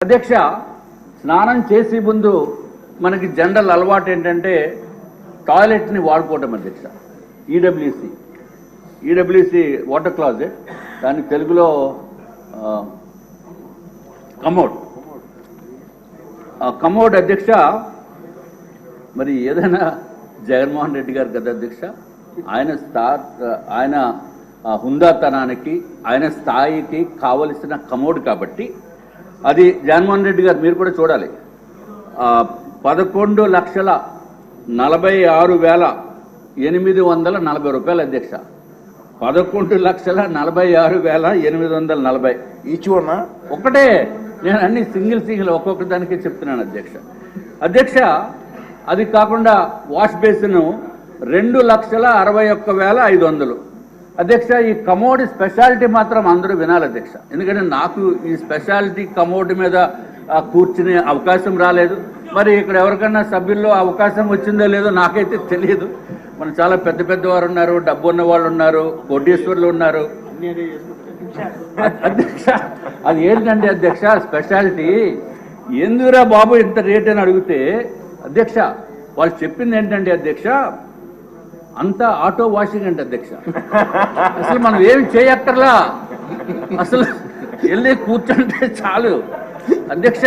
అధ్యక్ష, స్నానం చేసే ముందు మనకి జనరల్ అలవాటు ఏంటంటే టాయిలెట్ని వాడుకోవటం అధ్యక్ష. ఈడబ్ల్యూసి వాటర్ క్లాజెట్, దాని తెలుగులో కమోడ్ అధ్యక్ష. మరి ఏదైనా జగన్మోహన్ రెడ్డి గారు కదా అధ్యక్ష, ఆయన హుందాతనానికి ఆయన స్థాయికి కావలసిన కమోడ్ కాబట్టి అది జగన్మోహన్ రెడ్డి గారు మీరు కూడా చూడాలి. 11,46,840 రూపాయలు అధ్యక్ష. 11,46,840 ఈచ్ వన్ ఒకటే. నేను అన్ని సింగిల్ ఒక్కొక్క దానికి చెప్తున్నాను అధ్యక్ష. అది కాకుండా వాష్ బేసిన్ 2,61,500 అధ్యక్ష. ఈ కమోడ్ స్పెషాలిటీ మాత్రం అందరూ వినాలి అధ్యక్ష, ఎందుకంటే నాకు ఈ స్పెషాలిటీ కమోడ్ మీద కూర్చునే అవకాశం రాలేదు. మరి ఇక్కడ ఎవరికన్నా సభ్యుల్లో అవకాశం వచ్చిందో లేదో నాకైతే తెలియదు. మన చాలా పెద్ద వారు ఉన్నారు, డబ్బు ఉన్న వాళ్ళు ఉన్నారు, కోటీశ్వర్లు ఉన్నారు అధ్యక్ష. అది ఏంటంటే అధ్యక్ష స్పెషాలిటీ ఎందుకురా బాబు ఇంత రేట్ అని అడిగితే అధ్యక్ష వాళ్ళు చెప్పింది ఏంటంటే అధ్యక్ష అంతా ఆటో వాషింగ్ అంటే అధ్యక్ష. అసలు మనం ఏమి చేయక్కర్లా, అసలు వెళ్ళి కూర్చుంటే చాలు అధ్యక్ష,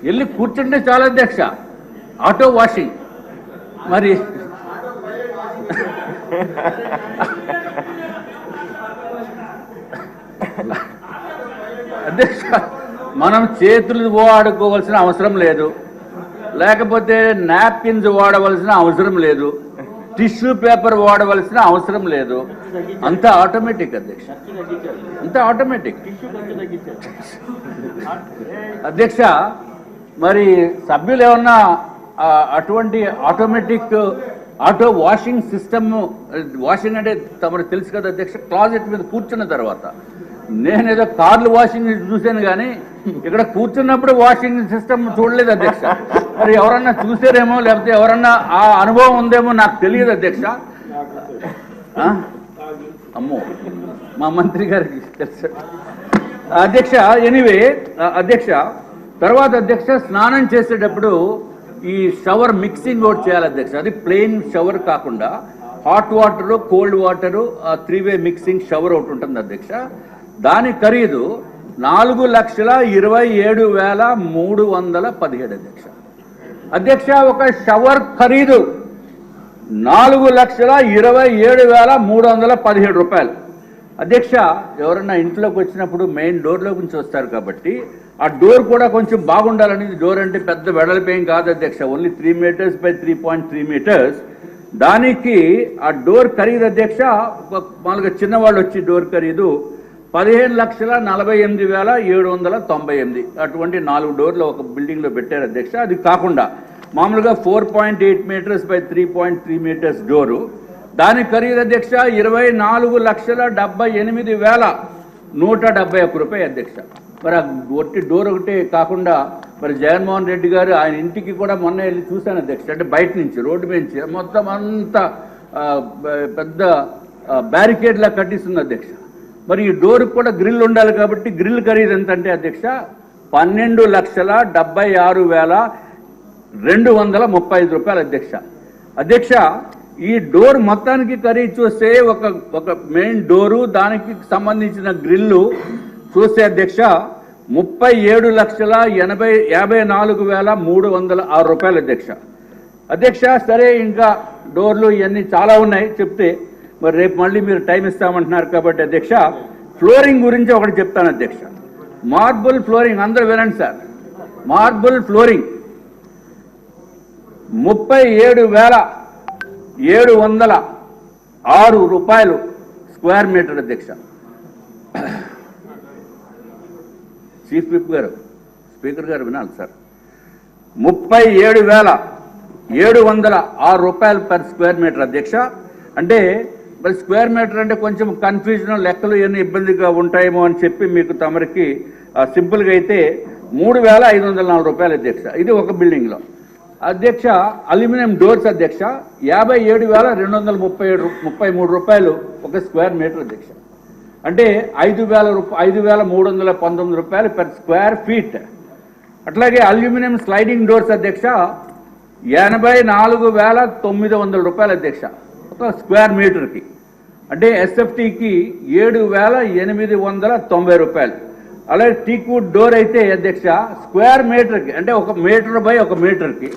వెళ్ళి కూర్చుంటే చాలు అధ్యక్ష, ఆటో వాషింగ్. మరి అధ్యక్ష మనం చేతులు వాడుకోవాల్సిన అవసరం లేదు, లేకపోతే నాప్కిన్స్ వాడవలసిన అవసరం లేదు, టిష్యూ పేపర్ వాడవలసిన అవసరం లేదు. అంతా ఆటోమేటిక్ అధ్యక్ష, అంతా ఆటోమేటిక్ అధ్యక్ష. మరి సభ్యులు ఏమన్నా అటువంటి automatic auto washing system, washing అంటే తమకు తెలుసు కదా అధ్యక్ష, క్లాజెట్ మీద కూర్చున్న తర్వాత. నేనేదో కార్లు వాషింగ్ చూశాను కానీ ఇక్కడ కూర్చున్నప్పుడు వాషింగ్ సిస్టమ్ చూడలేదు అధ్యక్ష. మరి ఎవరన్నా చూసారేమో లేకపోతే ఎవరన్నా ఆ అనుభవం ఉందేమో నాకు తెలియదు అధ్యక్ష. అమ్మో మా మంత్రి గారికి తెలుసు అధ్యక్ష. ఎనీవే అధ్యక్ష, తర్వాత అధ్యక్ష స్నానం చేసేటప్పుడు ఈ షవర్ మిక్సింగ్ ఒకటి చేయాలి అధ్యక్ష. అది ప్లెయిన్ షవర్ కాకుండా hot water, cold water, 3-way mixing shower ఒకటి ఉంటుంది అధ్యక్ష. దాని ఖరీదు 4,27,317 అధ్యక్ష. అధ్యక్ష ఒక షవర్ ఖరీదు 4,27,317 రూపాయలు అధ్యక్ష. ఎవరన్నా ఇంట్లోకి వచ్చినప్పుడు మెయిన్ డోర్లో నుంచి వస్తారు కాబట్టి ఆ డోర్ కూడా కొంచెం బాగుండాలని. డోర్ అంటే పెద్ద వెడల్పేం కాదు అధ్యక్ష, ఓన్లీ 3 meters by 3.3 meters. దానికి ఆ డోర్ ఖరీదు అధ్యక్ష, మామూలుగా చిన్నవాళ్ళు వచ్చి డోర్ ఖరీదు 15,48,798. అటువంటి 4 డోర్లు ఒక బిల్డింగ్లో పెట్టారు అధ్యక్ష. అది కాకుండా మామూలుగా 4.8 meters by 3.3 meters డోరు, దాని ఖరీదు అధ్యక్ష 24,78,171 రూపాయలు అధ్యక్ష. మరి ఆ ఒట్టి డోర్ ఒకటే కాకుండా మరి జగన్మోహన్ రెడ్డి గారు ఆయన ఇంటికి కూడా మొన్న వెళ్ళి చూశాను అధ్యక్ష. అంటే బయట నుంచి రోడ్డు నుంచి మొత్తం అంతా పెద్ద బ్యారికేడ్లా కట్టిస్తుంది అధ్యక్ష. మరి ఈ డోర్కి కూడా గ్రిల్ ఉండాలి కాబట్టి గ్రిల్ ఖరీదు ఎంత అంటే అధ్యక్ష 12,76,235 రూపాయలు అధ్యక్ష. అధ్యక్ష ఈ డోర్ మొత్తానికి ఖరీదు చూస్తే ఒక మెయిన్ డోరు దానికి సంబంధించిన గ్రిల్లు చూస్తే అధ్యక్ష 37,54,306 రూపాయలు అధ్యక్ష. అధ్యక్ష సరే ఇంకా డోర్లు ఇవన్నీ చాలా ఉన్నాయి చెప్తే, మరి రేపు మళ్ళీ మీరు టైం ఇస్తామంటున్నారు కాబట్టి అధ్యక్ష ఫ్లోరింగ్ గురించి ఒకటి చెప్తాను అధ్యక్ష. మార్బుల్ ఫ్లోరింగ్ అందరూ వినండి సార్. మార్బుల్ ఫ్లోరింగ్ 37,706 రూపాయలు స్క్వేర్ మీటర్ అధ్యక్ష. చీఫ్ విప్ గారు, స్పీకర్ గారు వినాలి సార్. 37,706 రూపాయలు పర్ స్క్వేర్ మీటర్ అధ్యక్ష. అంటే మరి స్క్వేర్ మీటర్ అంటే కొంచెం కన్ఫ్యూజన్, లెక్కలు ఇవన్నీ ఇబ్బందిగా ఉంటాయేమో అని చెప్పి మీకు తమరికి సింపుల్గా అయితే 3,504 రూపాయలు అధ్యక్ష. ఇది ఒక బిల్డింగ్లో అధ్యక్ష. అల్యూమినియం డోర్స్ అధ్యక్ష 57,233 రూపాయలు ఒక స్క్వేర్ మీటర్ అధ్యక్ష. అంటే 5,319 రూపాయలు పెర్ స్క్వేర్ ఫీట్. అట్లాగే అల్యూమినియం స్లైడింగ్ డోర్స్ అధ్యక్ష 84,900 రూపాయలు అధ్యక్ష ఒక స్క్వేర్ మీటర్కి. అంటే ఎస్ఎఫ్టీకి 7,890 రూపాయలు. అలాగే టీక్వుడ్ డోర్ అయితే అధ్యక్ష స్క్వేర్ మీటర్కి అంటే 1 మీటర్ బై 1 మీటర్కి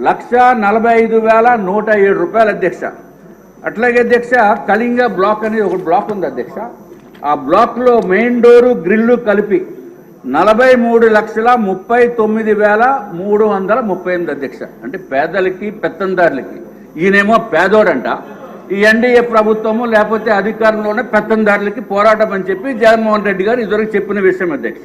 1,45,107 రూపాయలు అధ్యక్ష. అట్లాగే అధ్యక్ష కళింగ బ్లాక్ అనేది ఒక బ్లాక్ ఉంది అధ్యక్ష. ఆ బ్లాక్లో మెయిన్ డోరు గ్రిల్లు కలిపి 43,39,338 అధ్యక్ష. అంటే పేదలకి పెత్తందారులకి. ఈయనేమో పేదోడంట, ఈ ఎన్డీఏ ప్రభుత్వము లేకపోతే అధికారంలోనే పెత్తందారులకి పోరాటం అని చెప్పి జగన్మోహన్ రెడ్డి గారు ఇదివరకు చెప్పిన విషయం అధ్యక్ష.